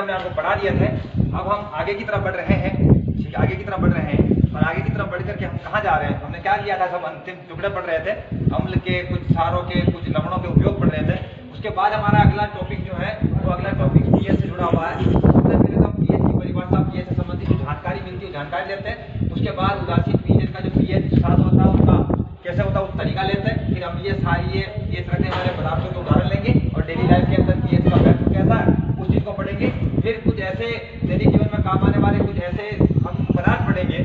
हमने आपको पढ़ा दिया था। अब हम आगे की तरफ बढ़ रहे हैं, ठीक है, आगे की तरफ बढ़ रहे हैं। और आगे की तरफ बढ़ करके हम कहाँ जा रहे हैं? हमने क्या लिया था? सब अंतिम टुकड़े पढ़ रहे थे, अम्ल के, कुछ क्षारों के, कुछ लवणों के उपयोग पढ़ रहे थे। उसके बाद हमारा अगला टॉपिक जो है वो अगला टॉपिक पीएच से जुड़ा हुआ है। सबसे पहले तो पीएच की परिभाषा, पीएच से संबंधित जो जानकारी मिलती है जानकारी लेते हैं। उसके बाद उदासीन पीएच का जो पीएच सात होता है उसका कैसे होता है उस तरीका लेते हैं। फिर अम्लीय क्षारीय पीएच रखने वाले पदार्थों के उदाहरण लेंगे और डेली लाइफ के अंदर पीएच का महत्व कैसा है उस चीज को पढ़ेंगे। फिर कुछ ऐसे दैनिक जीवन में काम आने वाले कुछ ऐसे हम पदार्थ पढ़ेंगे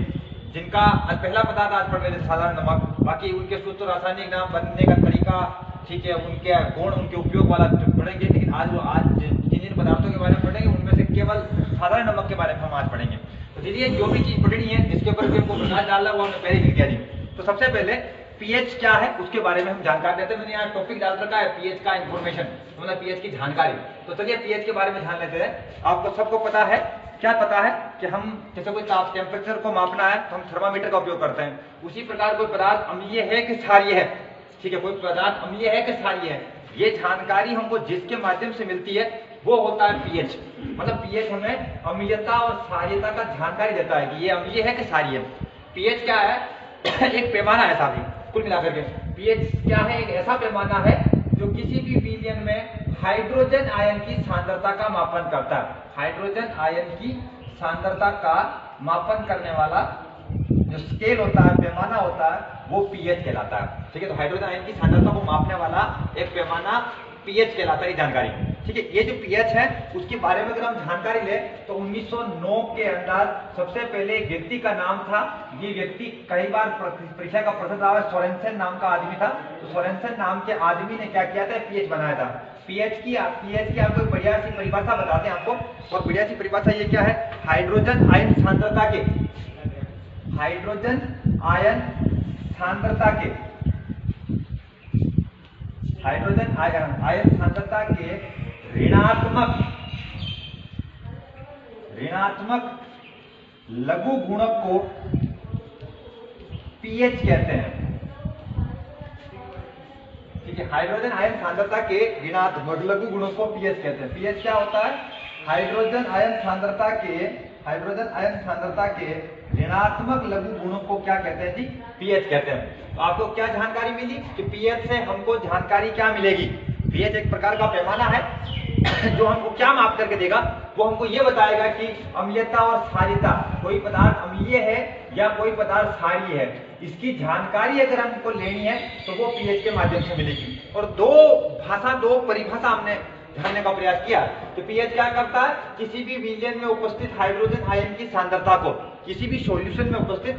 जिनका पहला पदार्थ आज पढ़ रहे थे साधारण नमक, बाकी उनके सूत्र, रासायनिक नाम, बनने का तरीका, ठीक है, उनके गुण, उनके उपयोग वाला पढ़ेंगे। लेकिन आज जिन पदार्थों के बारे में पढ़ेंगे उनमें से केवल साधारण नमक के बारे में हम आज पढ़ेंगे। तो चलिए, जो भी चीज पढ़नी है जिसके ऊपर हमको प्रकाश डालना वो हमने पहले लिख दिया जी। तो सबसे पहले पीएच क्या है उसके बारे में हम जानकारी लेते हैं। मैंने यहाँ टॉपिक डाल रखा है पीएच का इंफॉर्मेशन, मतलब पीएच की जानकारी। तो चलिए पीएच के बारे में जान लेते हैं। आपको सबको पता है, क्या पता है कि हम जैसे कोई टेम्परेचर को मापना है तो हम थर्मामीटर का उपयोग करते हैं। उसी प्रकार कोई पदार्थ अम्लीय है कि क्षारीय है, ठीक है, कोई पदार्थ अम्लीय है कि क्षारीय है, ये जानकारी हमको जिसके माध्यम से मिलती है वो होता है पीएच। मतलब पीएच हमें अम्लीयता और क्षारीयता का जानकारी देता है कि ये अम्लीय है कि क्षारीय है। पीएच क्या है? एक पैमाना है साहब, कुल मिलाकर के पीएच क्या है? एक ऐसा पैमाना है जो किसी भी विलयन में हाइड्रोजन आयन की सांद्रता का मापन करता है। हाइड्रोजन आयन की सांद्रता का मापन करने वाला जो स्केल होता है, पैमाना होता है, वो पीएच कहलाता है। ठीक है, तो हाइड्रोजन आयन की सांद्रता को मापने वाला एक पैमाना पीएच कहलाता है, जानकारी। ठीक है, ये जो पीएच है उसके बारे में अगर हम जानकारी ले तो 1909 के अंदर सबसे पहले एक व्यक्ति का नाम था। ये व्यक्ति कई बार परीक्षा का प्रश्न रहा है, सोरेनसन नाम का आदमी था। तो सोरेनसन नाम के आदमी ने क्या किया था? पीएच बनाया था। पीएच की आपको बढ़िया सी परिभाषा बताते हैं आपको, और बढ़िया सी परिभाषा ये क्या है? हाइड्रोजन आयन सांद्रता के, हाइड्रोजन आयन सांद्रता के, हाइड्रोजन आयन सांद्रता के ऋणात्मक लघु गुणक को पीएच कहते हैं। ठीक है, हाइड्रोजन आयन सांद्रता के ऋणात्मक लघु गुणक को पीएच कहते हैं। पीएच क्या होता है? हाइड्रोजन आयन सांद्रता के ऋणात्मक लघु गुणों को क्या कहते हैं जी? पीएच कहते हैं। तो आपको क्या जानकारी मिली कि पीएच से हमको जानकारी क्या मिलेगी? पीएच एक प्रकार का पैमाना है जो हमको क्या माप करके देगा? वो हमको ये बताएगा कि अम्लीयता और क्षारीयता, कोई पदार्थ अम्लीय है या कोई पदार्थ क्षारीय है, इसकी जानकारी अगर हमको लेनी है तो वो पीएच के माध्यम से मिलेगी। और दो परिभाषा हमने जानने का प्रयास किया। तो पीएच क्या करता है? किसी भी विलयन में उपस्थित हाइड्रोजन आयन की सांद्रता को, किसी भी सॉल्यूशन में उपस्थित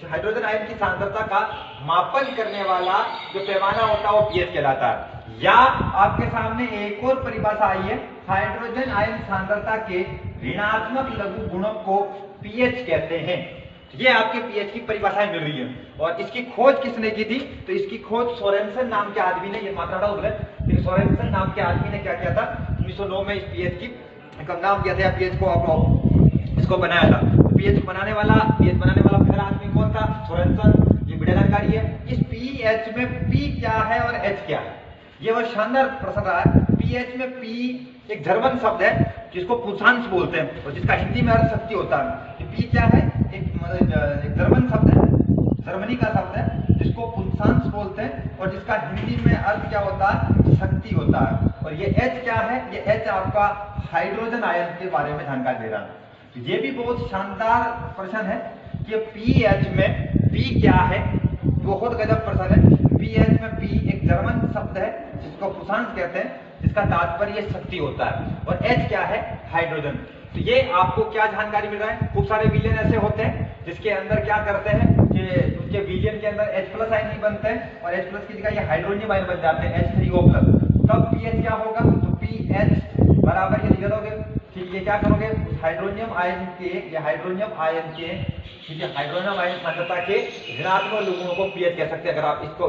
हाइड्रोजन आयन की सांद्रता का मापन करने वाला जो पैमाना होता है वो पीएच कहलाता है। या आपके सामने एक और परिभाषा आई है, हाइड्रोजन आयन सांद्रता के ऋणात्मक लघु गुणक को पीएच कहते हैं। ये आपके पीएच की परिभाषाएं मिल रही है। और इसकी खोज किसने की थी? तो इसकी खोज सोरेनसन नाम के आदमी ने, ये मात्रा उधर सोरेनसन नाम के आदमी ने क्या किया था? 1909 में इस पीएच की नाम किया था, पीएच को इसको बनाया था। पीएच बनाने वाला पहला आदमी कौन था? सोरेनसन। ये बढ़िया जानकारी है। इस पीएच में पी क्या है और एच क्या है, ये वो शानदार प्रश्न रहा है। पीएच में पी एक जर्मन शब्द है जिसको पुंसांस बोलते हैं और जिसका हिंदी में अर्थ शक्ति होता है। पी क्या है? एक जर्मन शब्द है, जर्मनी का शब्द है जिसको पुंसांस बोलते हैं और जिसका हिंदी में अर्थ क्या होता है? शक्ति होता है। और ये एच क्या है? ये एच आपका हाइड्रोजन आयन के बारे में जानकारी दे रहा है। ये भी बहुत शानदार प्रश्न है कि पीएच में पी क्या है, बहुत गजब प्रश्न है। पीएच में पी एक जर्मन शब्द है जिसको पुंसांस कहते हैं, जिसका तात्पर्य शक्ति होता है। और एच क्या है? हाइड्रोजन। तो ये आपको क्या जानकारी मिल रहा है? खूब सारे विलयन ऐसे होते हैं जिसके अंदर क्या करते हैं कि उसके विलयन के अंदर H+ आयन ही बनते हैं और H+ की जगह ये हाइड्रोजन आयन बन जाते हैं H3O+। तब पीएच क्या होगा? तो पीएच बराबर ये लिख दोगे। ठीक, ये क्या करोगे? हाइड्रोनियम आयन के, ठीक है, हाइड्रोनियम आयन सांद्रता के ऋणात्मक लघुगुणों को पीएच कह सकते हैं। अगर आप इसको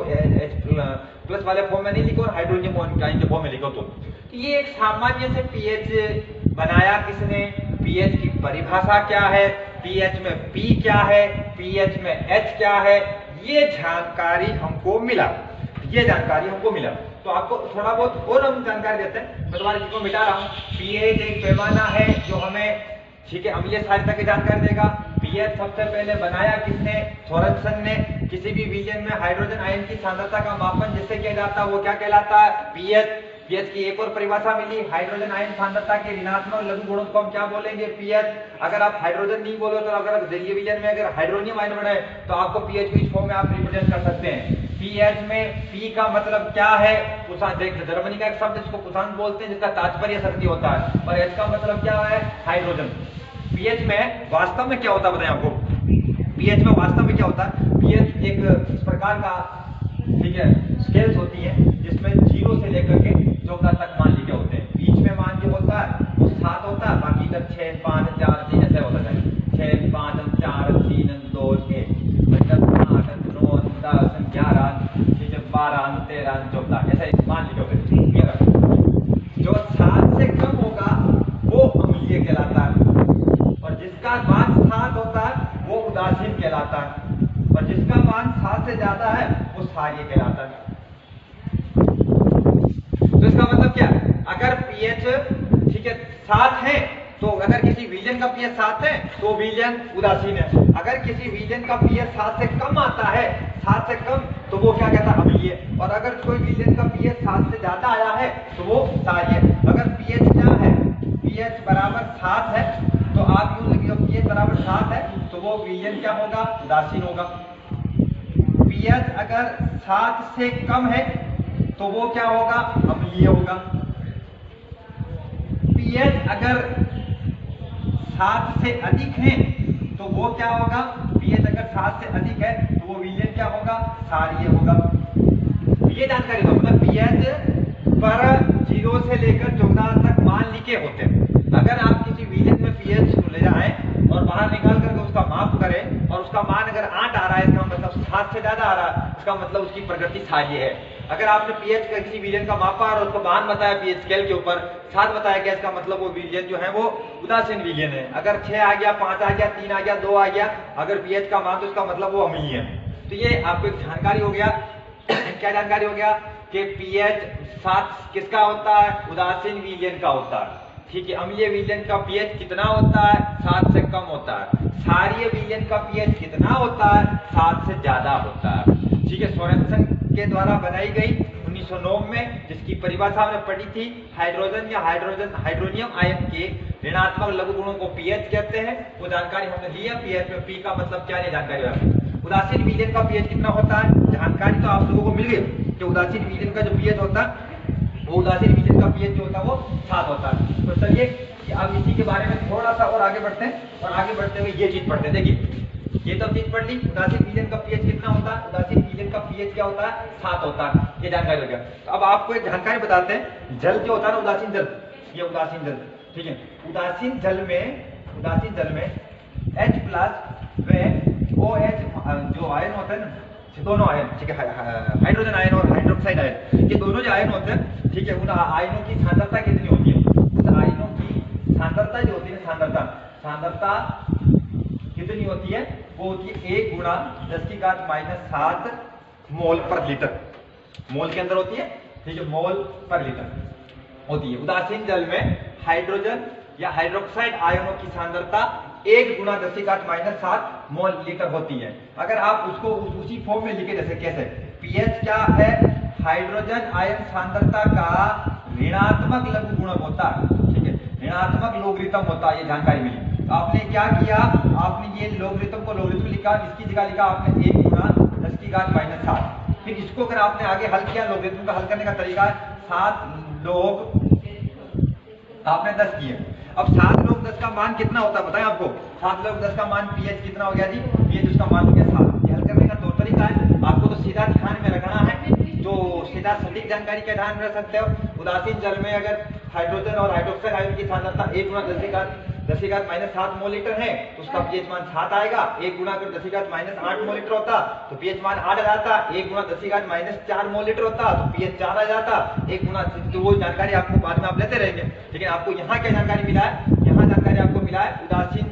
H+ वाले फॉर्म में नहीं लिखो और हाइड्रोनियम आयन के फॉर्म में लिखो तो ये एक सामान्य से पीएच बनाया किसने? पीएच की परिभाषा क्या है? पीएच में पी क्या है? पीएच में एच क्या है? ये जानकारी हमको मिला, तो आपको थोड़ा बहुत और हम जानकारी देते हैं। मैं तुम्हारी चीज को मिटा रहा हूँ। पीएच एक पैमाना है जो हमें, ठीक है, अम्लीय क्षारीयता की जानकारी देगा। पीएच सबसे पहले बनाया किसने? सोरेनसन ने। किसी भी विलयन में हाइड्रोजन आयन की सांद्रता का मापन जिससे किया जाता है वो क्या कहलाता है? पीएच। पीएच की एक और परिभाषा मिली, हाइड्रोजन आयन सांद्रता के ऋणात्मक लघु गुणों को हम क्या बोलेंगे? पीएच। अगर आप हाइड्रोजन नहीं बोलो तो अगर जलीय विलयन में अगर हाइड्रोनियम आयन बने तो आपको पीएच को इस फॉर्म में आप रिप्रेजेंट कर सकते हैं। पीएच में पी का मतलब क्या है? जर्मनी का एक शब्द जिसको कुशांक बोलते हैं जिसका तात्पर्य शक्ति होता है, और एच का मतलब क्या है? हाइड्रोजन। पीएच में वास्तव में क्या होता है बताएं आपको? पीएच में वास्तव में क्या होता है? पीएच एक इस प्रकार का, ठीक है, स्केल्स होती है जिसमें 0 से लेकर के 14 तक मान लिखे होते हैं। बीच में मान जो होता है वो 7 होता है, बाकी इधर 6 5 4 3 ऐसे होता है। 6 5 4 3 2 1 मतलब 8 9 10 11 12 13 14 ऐसे मान लिखे होते हैं। जो 7 से कम होगा वो अम्लीय कहलाता है, और जिसका मान 7 होता है वो उदासीन कहलाता है, और जिसका मान 7 से ज्यादा है वो क्षारीय कहलाता है। तो इसका मतलब क्या है? अगर पीएच, ठीक है, 7 है तो अगर किसी विलयन का पीएच 7 है तो विलयन उदासीन है। अगर किसी विलयन का पीएच 7 से कम आता है, 7 से कम, तो वो क्या कहता है? अम्लीय। और अगर कोई विलयन का पीएच 7 से ज्यादा आया है तो वो क्षारीय। अगर पीएच क्या है? पीएच बराबर 7 है तो आप यूं लिखिए, पीएच बराबर 7 है तो वो विलयन क्या होगा? उदासीन होगा। पीएच अगर 7 से कम है तो वो क्या होगा? अम्लीय होगा। पीएच अगर 7 से अधिक है तो वो क्या होगा? पीएच अगर 7 से अधिक है तो वो विलयन क्या होगा? क्षारीय होगा। ये जानकारी दो, मतलब पीएच पर 0 से लेकर 14 तक मान लिखे होते हैं। अगर आप किसी विलयन में पीएच को ले जाएं और बाहर निकाल करके उसका माप करें और उसका मान अगर 8 आ रहा है, इसका मतलब 7 से ज्यादा आ रहा है, इसका मतलब उसकी प्रकृति क्षारीय है। अगर आपने पीएच का किसी विलयन का मापा और उसका मान बताया पीएच स्केल के ऊपर 7 बताया गया, इसका मतलब वो विलयन जो है वो उदासीन विलयन है। अगर 6 आ गया, 5 आ गया, 3 आ गया, 2 आ गया अगर पीएच का मान, तो इसका मतलब वो अम्लीय है। तो ये आपको एक जानकारी हो गया। क्या जानकारी हो गया? कि पीएच 7 किसका होता है? उदासीन विलयन का होता है। ठीक है, अम्लीय विलयन का पीएच कितना होता है? 7 से कम होता है। क्षारीय विलयन का पीएच कितना होता है? 7 से ज्यादा होता है। ठीक है, सोरेनसन के द्वारा बनाई गई 1909 में, जिसकी परिभाषा हमने पढ़ी थी, हाइड्रोजन या हाइड्रोनियम आयन के ऋणात्मक लघु गुणों को पीएच कहते हैं। वो जानकारी हमने ली है। पीएच में पी का मतलब क्या है जानकारी है। उदासीन विलयन का पीएच कितना होता है? जानकारी तो आप लोगों को मिल गई कि उदासीन विलयन का जो पीएच होता है वो उदासीन विलयन का पीएच जो होता है वो 7 होता है। तो चलिए अब इसी के बारे में थोड़ा सा और आगे बढ़ते हैं, और आगे बढ़ते हुए ये चीज पढ़ते हैं। देखिए, ये तो चीज पढ़ ली, उदासीन विलयन का पीएच कितना होता है? उदासीन विलयन का पीएच क्या होता है? 7 होता है। ये जानकारी हो गया। तो अब आपको एक जानकारी बताते हैं। जल जो होता है ना, उदासीन जल, ये उदासीन जल, ठीक है, उदासीन जल में H प्लस व OH जो आयन होते हैं ना, दोनों आयन, ठीक है, हाइड्रोजन आयन और हाइड्रोक्साइड आयन, ये दोनों जो आयन होते हैं, ठीक है, उन आयनों की सांद्रता कितनी होती है? उस आयनों की सांद्रता जो होती है, सांद्रता कितनी होती है? वो होती है 1 गुणा 10⁻⁷ मोल पर लीटर। मोल के अंदर होती है, ठीक है, मोल पर लीटर होती है। उदासीन जल में हाइड्रोजन या हाइड्रोक्साइड आयनों की सांद्रता 1 गुणा 10⁻⁷ मोल लीटर होती है। अगर आप उसको उसी फॉर्म में लिखे, जैसे कैसे? पीएच क्या है? हाइड्रोजन आयन सांद्रता का ऋणात्मक लघु गुणक होता है, ठीक है, ऋणात्मक लोगरिथम होता है। ये जानकारी मिली। तो आपने क्या किया? आपने ये लोगरिथम को लोगरिथम लिखा, इसकी जगह लिखा आपने 1 गुणा 10⁻⁷। फिर इसको अगर आपने आगे हल किया, लोगरिथम का हल करने का तरीका है 7 log आपने 10 किए। अब 7 log 10 का मान कितना होता है बताएं आपको? 7 log 10 का मान पीएच कितना हो गया जी? पीएच उसका मान हो गया 7। ये हल करने का दो तरीका है, आपको तो सीधा ध्यान में रखना है, जो सीधा सटीक जानकारी का ध्यान में रख सकते हो। उदासीन जल में अगर हाइड्रोजन और हाइड्रोक्साइड आयन की सांद्रता 1 गुणा 10⁻⁷ मोल लीटर है तो उसका पीएच मान 7 आएगा। 1 गुणा अगर 10⁻⁸ मोल लीटर होता तो पीएच मान 8 आ जाता। 1 गुणा 10⁻⁴ मोल लीटर होता तो पीएच 4 आ जाता। 1 गुणा, तो वो जानकारी आपको बाद में आप लेते रहेंगे। लेकिन आपको यहाँ क्या जानकारी मिला है? यहाँ जानकारी आपको मिला है उदासीन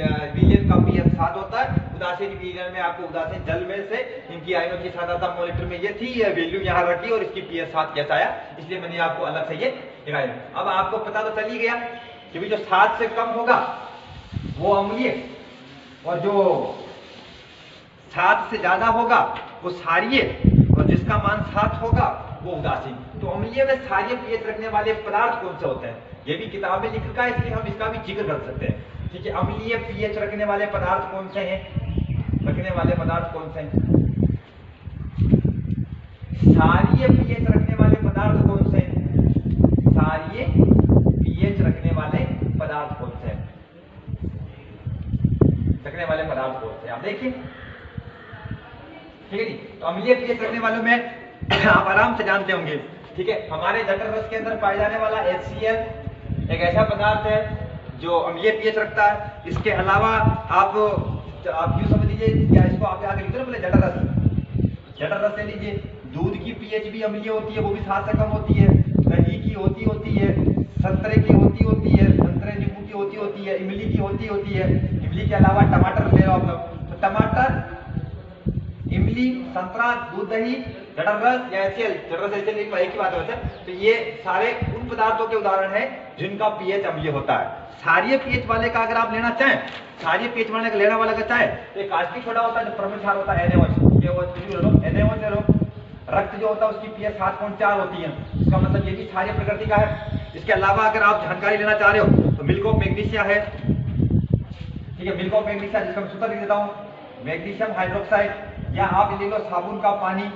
विलयन का pH 7 होता है। उदासीन विलयन में आपको उदासीन जल में से इनकी आयनों की सांद्रता मोलिटर में ये थी, ये वैल्यू यहाँ रखी और इसकी pH 7 कैसा आया, इसलिए मैंने आपको अलग से ये दिखाया। अब आपको पता तो चल ही गया कि भी जो 7 से कम होगा वो अम्लीय और जो 7 से ज्यादा होगा वो क्षारीय और जिसका मान 7 होगा वो उदासीन। तो अम्लीय में क्षारीय पीएच रखने वाले पदार्थ कौन से होते हैं, ये भी किताब में लिखा है, इसलिए हम इसका भी जिक्र कर सकते हैं। ठीक है, अम्लीय पीएच रखने वाले पदार्थ कौन से हैं, रखने वाले पदार्थ कौन से हैं, क्षारीय पीएच रखने वाले पदार्थ कौन से हैं, क्षारीय पीएच रखने वाले पदार्थ कौन से हैं, रखने वाले पदार्थ कौन से हैं, आप देखिए। ठीक है जी, तो अम्लीय पीएच रखने वालों में आप आराम से जानते होंगे। ठीक है, हमारे जठर रस के अंदर पाए जाने वाला HCl एक ऐसा पदार्थ है जो अम्लीय पीएच रखता है। इसके अलावा आप यूं समझ लीजिए, या इसको आप आगे लिख दो पहले, जठर रस ले लीजिए। दूध की पीएच भी अम्लीय होती है, वो भी 7 से कम होती है। दही की होती है, संतरे की होती है, संतरे नींबू की होती है, इमली की होती है। इमली के अलावा टमाटर ले लो आप लोग, तो टमाटर, इमली, संतरा, दूध, दही, जठर रस या HCl, जठर रस HCl एक ही बात है। तो ये सारे उन पदार्थों के उदाहरण हैं जिनका पीएच अम्लीय होता है। क्षारीय पीएच वाले का अगर आप लेना चाहें, क्षारीय पीएच वाले का लेने वाला का चाहे तो एक कास्टिक सोडा होता है जो प्रमुख क्षार होता है NaOH, ये वो ले लो, NaOH ले लो। रक्त जो होता है उसकी पीएच 7.4 होती है, इसका मतलब ये भी क्षारीय प्रकृति का है। इसके अलावा अगर आप जानकारी लेना चाह रहे हो तो मिल्क ऑफ मैग्नीशिया है। ठीक है, मिल्क ऑफ मैग्नीशिया जिसका मैं सूत्र लिख देता हूँ, मैग्नीशियम हाइड्रोक्साइड, या आप ले लो साबुन का पानी।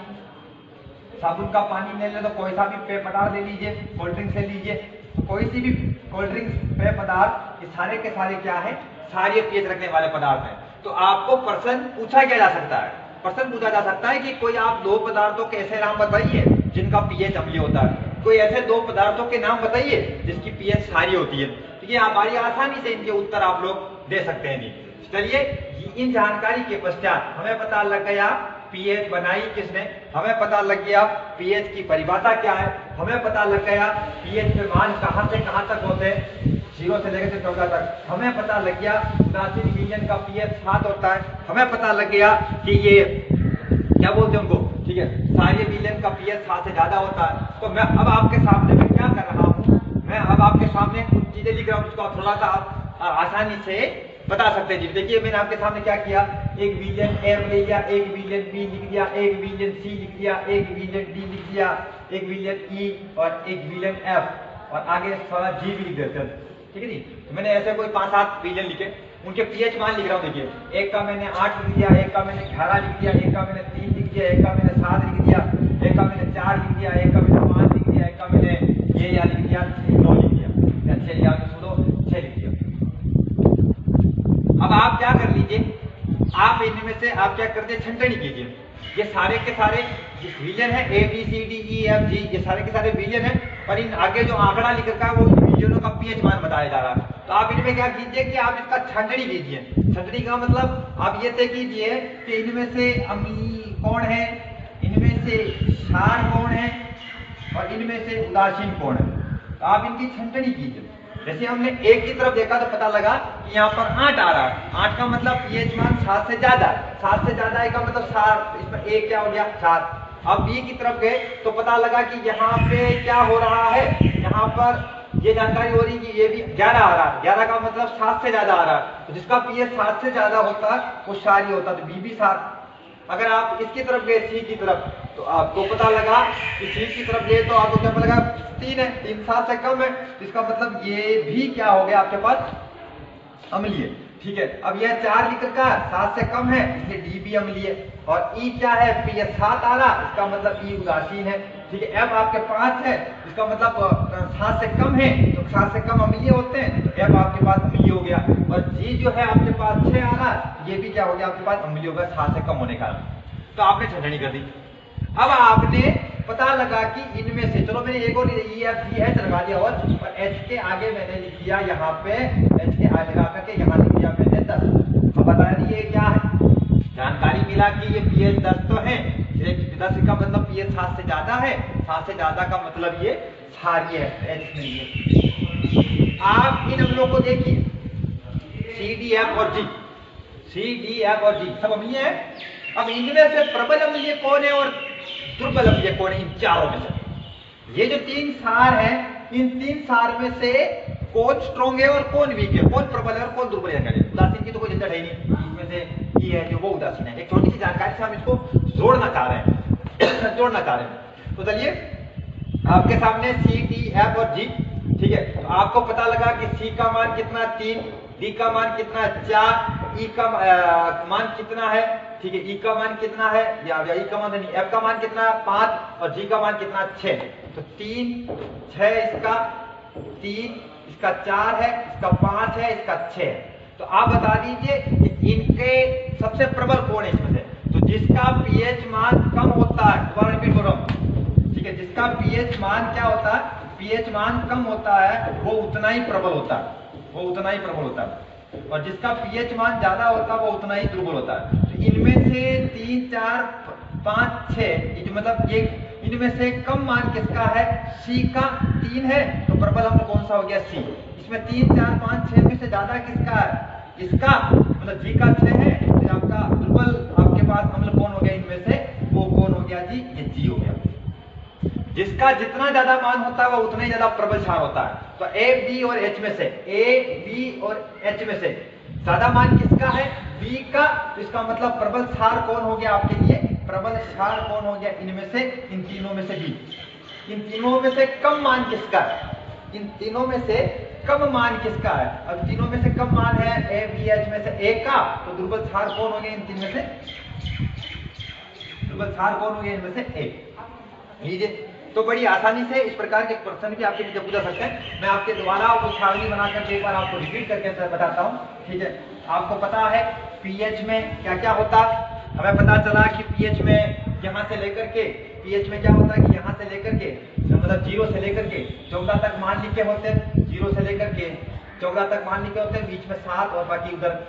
साबुन का पानी ले ले तो कोई सा भी पेय पदार्थ ले लीजिए, कोल्ड ड्रिंक ले लीजिए, तो कोई सी भी कोल्ड ड्रिंक, पेय पदार्थ, ये सारे के सारे क्या है, क्षारीय पीएच रखने वाले पदार्थ हैं। तो आपको प्रश्न पूछा क्या जा सकता है, प्रश्न पूछा जा सकता है कि कोई आप 2 पदार्थों के ऐसे नाम बताइए जिनका पीएच अम्लीय होता है, कोई ऐसे 2 पदार्थों के नाम बताइए जिसकी पीएच क्षारीय होती है। तो ये बड़ी आसानी से इनके उत्तर आप लोग दे सकते हैं। चलिए, इन जानकारी के पश्चात हमें पता लग गया पीएच बनाई किसने, हमें पता लग गया पीएच की परिभाषा क्या है, हमें पता लग गया पीएच के मान कहां से कहां तक होते हैं, 0 से लेकर 14 तक। हमें पता लग गया उदासीन विलयन का पीएच 7 होता है। हमें पता लग गया कि ये क्या बोलते हैं उनको, ठीक है, क्षारीय विलयन का पीएच 7 से ज्यादा होता है। तो मैं अब आपके सामने में क्या कर रहा हूँ, मैं अब आपके सामने कुछ चीजें लिख रहा हूँ जिसको आप थोड़ा सा आसानी से बता सकते हैं। जी देखिए, मैंने आपके सामने क्या किया, एक विलयन M ले लिया, एक विलयन B लिख दिया, एक विलयन C लिख दिया, एक विलयन D लिख दिया, एक विलयन E और एक विलयन F और आगे थोड़ा G भी लिख देते हैं। ठीक है जी, तो मैंने ऐसे कोई 5-7 विलयन लिखे, उनके पीएच मान लिख रहा हूँ। देखिए, एक का मैंने 8 लिख दिया, एक का मैंने 11 लिख दिया, एक का मैंने 3 लिख दिया, एक का मैंने 7 लिख दिया, एक का मैंने 4 लिख दिया, एक का मैंने 5 लिख दिया, एक का मैंने ये या लिख दिया 9 लिख दिया, 6 या 6 लिख दिया। अब आप क्या कर लीजिए, आप इनमें से आप क्या करते, छंटनी कीजिए। ये सारे के सारे विलयन है ABCDEFG, ये सारे के सारे विलयन है, और इन आगे जो आंकड़ा लिख रखा है वो विलयनों का पीएच मान बताया जा रहा है। तो आप इनमें क्या कीजिए कि आप इसका छंटनी कीजिए। छंटनी का मतलब आप ये तय कीजिए कि इनमें से अम्लीय कौन है, इनमें से क्षार कौन है और इनमें से उदासीन कौन है। तो आप इनकी छंटनी कीजिए। जैसे हमने एक की तरफ देखा तो पता लगा कि यहाँ पर 8 आ रहा है, 8 का मतलब पीएच मान 7 से ज्यादा, 7 से ज्यादा है का मतलब 7, इसमें एक क्या हो गया 7। अब B की तरफ गए तो पता लगा कि यहाँ पे क्या हो रहा है, यहाँ पर ये जानकारी हो रही कि ये भी 11 आ रहा है, 11 का मतलब 7 से ज्यादा आ रहा है। तो जिसका पीएच 7 से ज्यादा होता है वो क्षारीय होता है, तो B भी 7। अगर आप इसकी तरफ गए C की तरफ तो आपको पता लगा कि C की तरफ गए तो आपको क्या पता लगा 3 है, 3 7 से कम है, तो इसका मतलब ये भी क्या हो गया आपके पास अम्लीय। ठीक है, अब यह 4 लिख रखा है, 7 से कम है, इसलिए D भी अम्लीय। और E क्या है, पीएच 7 आ रहा, इसका मतलब E उदासीन है। ठीक है, F आपके 5 है, इसका मतलब 7 से कम है, तो 7 से कम अम्लीय होते हैं, तो F आपके पास अम्लीय हो गया। और G जो है आपके पास 6 आ रहा, ये भी क्या हो गया आपके पास अम्लीय होगा 7 से कम होने का। तो आपने छंटनी कर दी। अब आपने पता लगा कि इनमें से, चलो मैंने एक और EFGH लगा दिया और H के आगे मैंने लिख दिया, यहाँ पे H के आगे लगा करके यहाँ लिख दिया मैंने 10। अब बता दी ये क्या है, जानकारी मिला कि ये पीएच 10 तो है, 10 का मतलब पीएच 7 से ज्यादा है, 7 से ज्यादा का मतलब ये क्षारीय है, H नहीं है। आप इन अम्लों को देखिए, सी डी एफ और जी, सी डी एफ और जी सब अम्लीय है। अब इनमें से प्रबल अम्लीय कौन है और दुर्बल अम्लीय कौन है? इन चारों में से ये जो तीन सार हैं, इन तीन सार में से कौन स्ट्रॉन्ग है और कौन वीक है, कौन प्रबल है और कौन दुर्बल है? उदासीन की तो कोई झंझट है ही नहीं, इसमें से ये है जो वो उदासीन है। एक छोटी सी जानकारी से हम इसको जोड़ना चाह रहे हैं जोड़ना चाह रहे हैं। तो चलिए आपके सामने सी डी एफ और जी, ठीक है। तो आपको पता लगा कि सी का मान कितना 3, डी का मान कितना 4, ई का मान कितना है, ठीक है, ई का मान कितना है या ई का मान नहीं, एफ का मान कितना 5 और जी का मान कितना 6। तो 3 6 इसका 3 इसका 4 है, इसका 5 है, इसका 6 है। तो आप बता दीजिए कि इनके सबसे प्रबल कौन है इसमें से? तो जिसका पीएच मान कम होता है, दोबारा रिपीट कर रहा हूं, ठीक है, जिसका पीएच मान क्या होता है, पीएच मान कम होता है वो उतना ही प्रबल होता है, वो उतना ही प्रबल होता है। और जिसका पीएच मान ज्यादा होता है वो उतना ही दुर्बल होता है। तो इनमें से 3 4 5 6 मतलब ये इनमें से कम मान किसका है? सी का 3 है, तो प्रबल अम्ल कौन सा हो गया? सी। इसमें 3 4 5 6 में से ज्यादा किसका है? इसका, मतलब जी का 6 है, तो आपका दुर्बल आपके पास अम्ल कौन हो गया इनमें से? वो कौन हो गया जी? ये जी हो गया। जिसका जितना ज्यादा मान होता है वो उतना ही ज्यादा प्रबल क्षार होता है। तो ए बी और एच में से, ए बी और एच में से ज्यादा मान किसका है? बी का। तो इसका मतलब प्रबल क्षार कौन हो गया आपके लिए? प्रबल क्षार कौन हो गया इनमें से? इन तीनों में से बी। इन तीनों में से कम मान किसका है? इन तीनों में से कम मान किसका है? अब तीनों में से कम मान है ए बी एच में से ए का, तो दुर्बल क्षार कौन हो गया इन तीन में से? दुर्बल क्षार कौन हो गया इनमें से? ए। लीजिए, तो बड़ी आसानी से इस प्रकार के प्रश्न भी आपके नीचे पूछा सकते हैं। मैं आपके द्वारा वो सारणी बना करके एक बार आपको रिपीट करके बताता हूँ, ठीक है। आपको पता है पीएच में क्या क्या होता है? हमें पता चला कि पीएच में यहाँ से लेकर के, पीएच में क्या होता है कि यहाँ से लेकर के मतलब 0 से लेकर के 14 तक मान लिखे होते हैं, 0 से लेकर के 14 तक मान लिखे होते हैं, बीच में 7 और बाकी उधर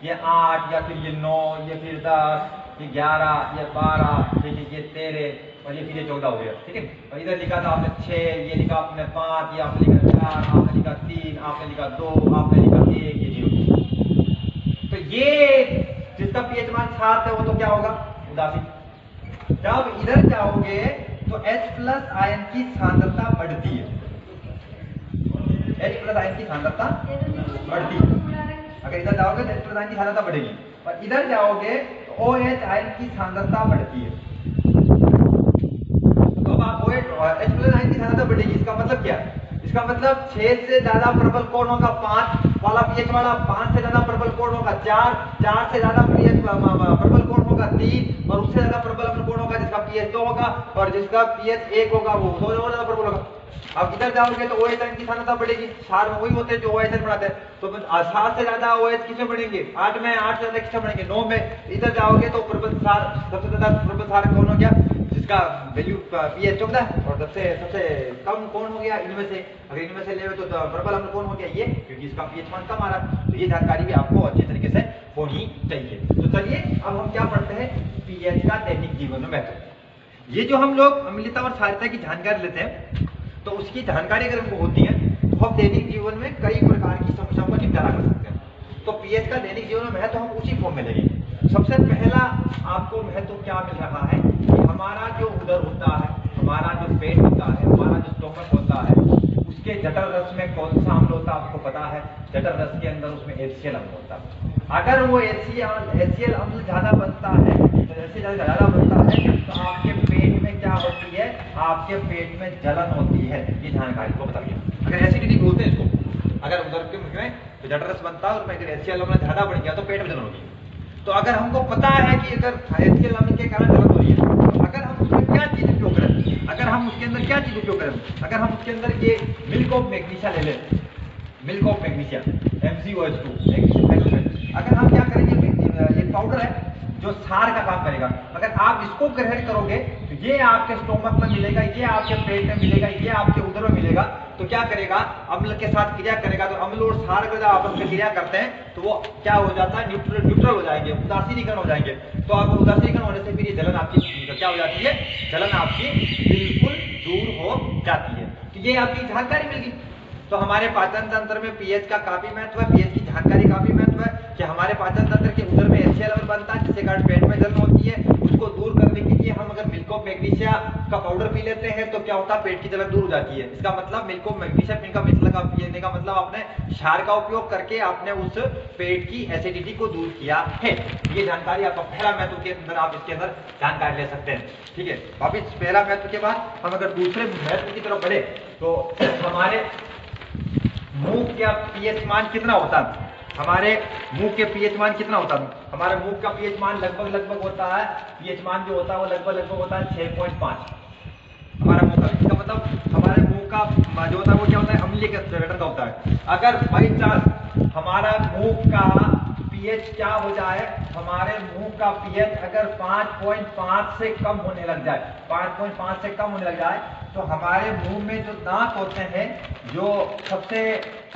ये 8 या फिर ये 9, ये फिर 10, ये 11, ये 12, ठीक है, ये 13 और ये फिर 14 हो गया, ठीक है। और इधर लिखा था आपने 6, ये लिखा आपने 5, ये आपने लिखा 4, आपने लिखा 3, आपने लिखा 2, आपने लिखा 1, ये 0। तो ये जिसका पीएच मान 7 है वो तो क्या होगा? उदासीन। जब इधर जाओगे तो H+ आयन की सांद्रता बढ़ती है, H+ आयन की सांद्रता बढ़ती है। अगर इधर जाओगे तो H+ आयन की सांद्रता बढ़ेगी, और इधर जाओगे तो OH आयन की सांद्रता बढ़ती है। तो अब आप H+ आयन की सांद्रता बढ़ेगी, इसका मतलब क्या है? इसका मतलब 6 से ज्यादा प्रबल कौन होगा? 5 वाला पीएच वाला, 5 से ज्यादा प्रबल कौन होगा? 4, 4 से ज्यादा पीएच प्रबल कौन होगा? 3, और उससे ज्यादा प्रबल कौन होगा? जिसका पीएच 2 होगा, और जिसका पीएच 1 होगा वो और ज्यादा प्रबल होगा। अब इधर जाओगे तो OH आयन की सांद्रता बढ़ेगी, क्षार में वही होते हैं जो OH आयन बनाते हैं। तो 7 से ज्यादा OH किसमें बढ़ेंगे? 8 में, 8 से ज्यादा किसमें बढ़ेंगे? 9 में। इधर जाओगे तो प्रबल क्षार, सबसे ज्यादा प्रबल क्षार कौन हो गया? जिसका वैल्यू पीएच 14 और सबसे कम कौन हो गया इनमें से? अगर इनमें से ले तो प्रबल अम्ल कौन हो गया? ये, क्योंकि इसका पीएच मान कम आ रहा। तो ये जानकारी भी आपको अच्छे तरीके से होनी चाहिए। तो चलिए अब हम क्या पढ़ते हैं? पीएच का दैनिक जीवन में महत्व। ये जो हम लोग अम्लता और क्षारीयता की जानकारी लेते हैं, तो उसकी जानकारी अगर हमको होती है तो हम दैनिक जीवन में कई प्रकार की समस्याओं का निपटारा कर सकते हैं। तो पीएच का दैनिक जीवन में महत्व हम उसी फॉर्म में लेंगे। सबसे पहला आपको महत्व क्या मिल रहा है कि हमारा जो उदर होता है, हमारा जो पेट होता है, हमारा जो स्टोमक होता है, उसके जठर रस में कौन सा अम्ल होता है आपको पता है? जठर रस के अंदर उसमें HCl अम्ल होता है। अगर वो HCl अम्ल ज्यादा बनता है, तो ज्यादा बनता है तो आपके पेट में क्या होती है? आपके पेट में जलन होती है। ये जानकारी को बता दिया। अगर एसिडिटी बोलते हैं इसको, अगर उधर के मुख में तो जठर रस बनता है, उसमें अगर HCl अम्ल ज्यादा बढ़ गया तो पेट में जलन होगी। तो अगर हमको पता है कि अगर HCl अम्ल के कारण जलन हो रही है, तो अगर हम उसमें क्या चीज उपयोग करें? अगर हम उसके अंदर क्या चीज उपयोग करें? अगर हम उसके अंदर ये मिल्क ऑफ मैग्नीशिया ले लें, milk of magnesia MgOH2 magnesium, अगर हम क्या करेंगे? ये पाउडर है जो क्षार का काम करेगा। अगर आप इसको ग्रहण करोगे तो ये आपके स्टोमक में मिलेगा, ये आपके पेट में मिलेगा, ये आपके उदर में मिलेगा। तो क्या करेगा? अम्ल के साथ क्रिया करेगा। तो अम्ल और क्षार अगर आपस में क्रिया करते हैं तो वो क्या हो जाता है? न्यूट्रल हो जाएंगे, उदासीनीकरण हो जाएंगे। तो आप उदासीनीकरण होने से फिर ये जलन आपकी क्या हो जाती है? जलन आपकी बिल्कुल दूर हो जाती है। तो ये आपकी जानकारी मिल गई। तो हमारे पाचन तंत्र में पीएच का काफी महत्व है, पीएच की जानकारी काफी महत्व है कि हमारे पाचन तंत्र के उदर में HCl लेवल बनता है जिससे कारण पेट में जलन होती है। उसको दूर करने के लिए हम अगर मिल्क ऑफ मैग्नीशिया का पाउडर पी लेते हैं तो क्या होता है, पेट की जलन दूर हो जाती है। इसका मतलब मिल्क ऑफ मैग्नीशिया पीने का मतलब आपने क्षार का उपयोग करके आपने उस पेट की एसिडिटी को दूर किया है। ये जानकारी आपका पहला महत्व के अंदर आप इसके अंदर जानकारी ले सकते हैं। ठीक है, वापिस पहला महत्व के बाद हम अगर दूसरे महत्व की तरफ बढ़े तो हमारे मुंह का पीएच मान कितना होता है, हमारे मुंह के पीएच मान कितना होता है, हमारे मुंह का पीएच मान लगभग होता है, पीएच मान जो होता है वो लगभग होता है 6.5 हमारा मुंह का। इसका मतलब हमारे मुंह का जो होता है वो क्या होता है, अम्लीय गठन का होता है। अगर बाई चांस हमारा मुंह का पीएच क्या हो जाए, हमारे मुंह का पीएच अगर 5.5 से कम होने लग जाए, 5.5 से कम होने लग जाए तो हमारे मुंह में जो दांत होते हैं, जो सबसे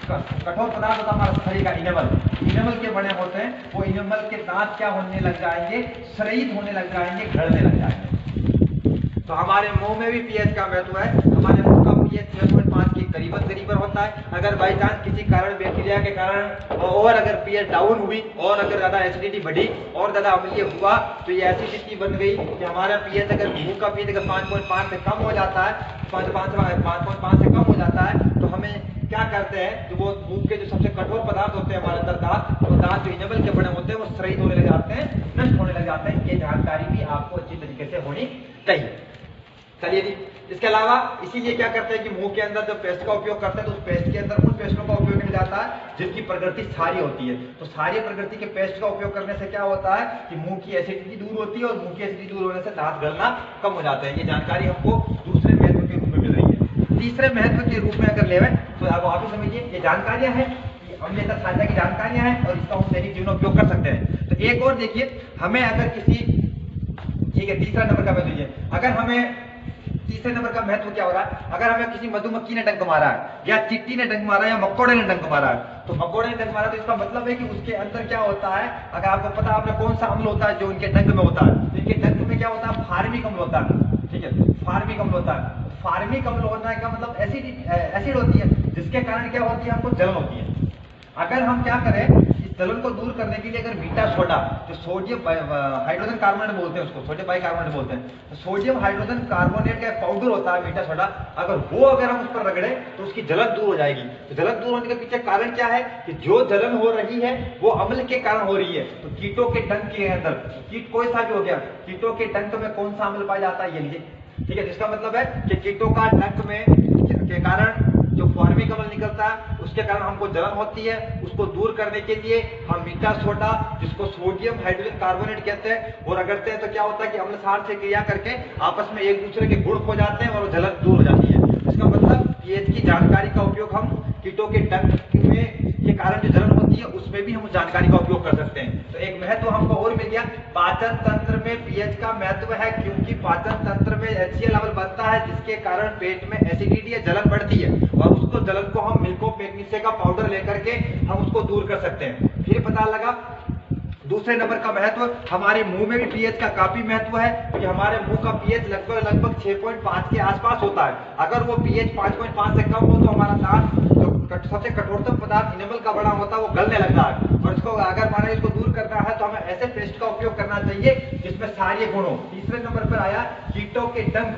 कठोर पदार्थ होता है हमारा शरीर का इनेमल के बने होते हैं, वो इनेमल के दांत क्या होने लग जाएंगे, श्रयित होने लग जाएंगे, गड़ने लग जाएंगे। तो हमारे मुंह में भी पीएच का महत्व है। हमारे मुंह का पीएच 6.5 के करीबन होता है। अगर बाई चांस किसी कारण बैक्टीरिया के कारण और अगर पीएच डाउन हुई और अगर ज्यादा एसिडिटी बढ़ी और ज्यादा अम्लीय हुआ तो ये ऐसी स्थिति बन गई कि हमारा पीएच अगर मुंह का पीएच अगर 5.5 से कम हो जाता है, 5.5 से कम हो जाता है तो हमें क्या करते हैं, जो वो मुंह के जो सबसे कठोर पदार्थ होते हैं हमारे अंदर दांत, वो दांत जो इनेमल के बने होते हैं वो श्रयित होने लग जाते हैं, नष्ट होने लग जाते हैं। ये जानकारी भी आपको अच्छी तरीके से होनी चाहिए। चलिए जी, इसके अलावा इसीलिए क्या करते हैं कि मुंह के अंदर जब पेस्ट का उपयोग करते हैं तो उस पेस्ट के अंदर उन पेस्टों का उपयोग किया जाता है जिनकी प्रकृति क्षारीय होती है। तो क्षारीय प्रकृति के पेस्ट का उपयोग करने से क्या होता है कि मुंह की एसिडिटी दूर होती है और मुंह की एसिडिटी दूर होने से दांत गलना कम हो जाता है। ये जानकारी हमको दूसरे महत्व के रूप में मिल रही है। तीसरे महत्व के रूप में अगर लेवे तो आप आप ही समझिए, ये जानकारियां हैं, अम्लता साझा की जानकारियां हैं और इसका हम दैनिक जीवन में उपयोग कर सकते हैं। तो एक और देखिए, हमें अगर किसी, ठीक है, तीसरा नंबर का महत्व, अगर हमें तीसरे नंबर का महत्व क्या हो रहा है, अगर हमें किसी मधुमक्खी ने डंक मारा है या चींटी ने डंक मारा है या मकोड़े ने डंक मारा है, तो मकोड़े ने डंक मारा तो इसका मतलब है कि उसके अंदर क्या होता है, अगर आपको पता है आपने कौन सा अम्ल होता है जो इनके डंक में होता है, तो इनके डंक में क्या होता है, फार्मिक अम्ल होता है। ठीक है, फार्मिक अम्ल होता है। फार्मिक अम्ल होने का मतलब एसिड होती है जिसके कारण क्या होती है, हमको जलन होती है। अगर हम क्या करें, जलन को दूर करने के लिए अगर मीठा सोडा, जो सोडियम हाइड्रोजन कार्बोनेट बोलते हैं उसको, सोडियम बाइकार्बोनेट बोलते हैं, तो सोडियम हाइड्रोजन कार्बोनेट का पाउडर होता है मीठा सोडा, अगर हम उस पर रगड़े तो उसकी जलन दूर हो जाएगी। तो जलन दूर होने के पीछे कारण क्या है कि जो जलन हो रही है वो अम्ल के कारण हो रही है। तो कीटों के डंक के अंदर, कीट कोई सा भी हो गया, कीटों के डंक में कौन सा अम्ल पाया जाता है, ये लीजिए। ठीक है, जिसका मतलब है कि कीटों का डंक में के कारण जो फार्मिक अम्ल निकलता है उसके कारण हमको जलन होती है। उसको दूर करने के लिए हम मीठा सोडा, जिसको सोडियम हाइड्रोजन कार्बोनेट कहते हैं, वो रगड़ते हैं। तो क्या होता है कि अम्ल क्षार से क्रिया करके आपस में एक दूसरे के गुण हो जाते हैं और जलन दूर हो जाती है। इसका मतलब पीएच की जानकारी का उपयोग हम कीटों के डंक में के कारण जो जलन होती है उसमें भी हम उस जानकारी का उपयोग कर सकते हैं। तो एक महत्व हमको और मिल गया, पाचन तंत्र में पीएच का महत्व है क्योंकि पाचन तंत्र में HCl लेवल बनता है जिसके कारण पेट में एसिडिटी या जलन बढ़ती है और उसको जलन को हम मिल्क ऑफ मैग्नीशिया का पाउडर लेकर के हम उसको दूर कर सकते हैं। फिर पता लगा दूसरे नंबर का महत्व, हमारे मुंह में भी पीएच का काफी महत्व है क्योंकि हमारे मुंह का पीएच लगभग 6.5 के आसपास होता है। अगर वो पीएच 5.5 से कम हो तो हमारा दांत जो सबसे कठोरतम पदार्थ इनेमल का बना होता है वो गलने लगता है और इसको अगर माने इसको दूर करना है तो हमें ऐसे पेस्ट का उपयोग करना चाहिए जिसमें सारे गुण हो। तीसरे नंबर पर आया कीटों के डंक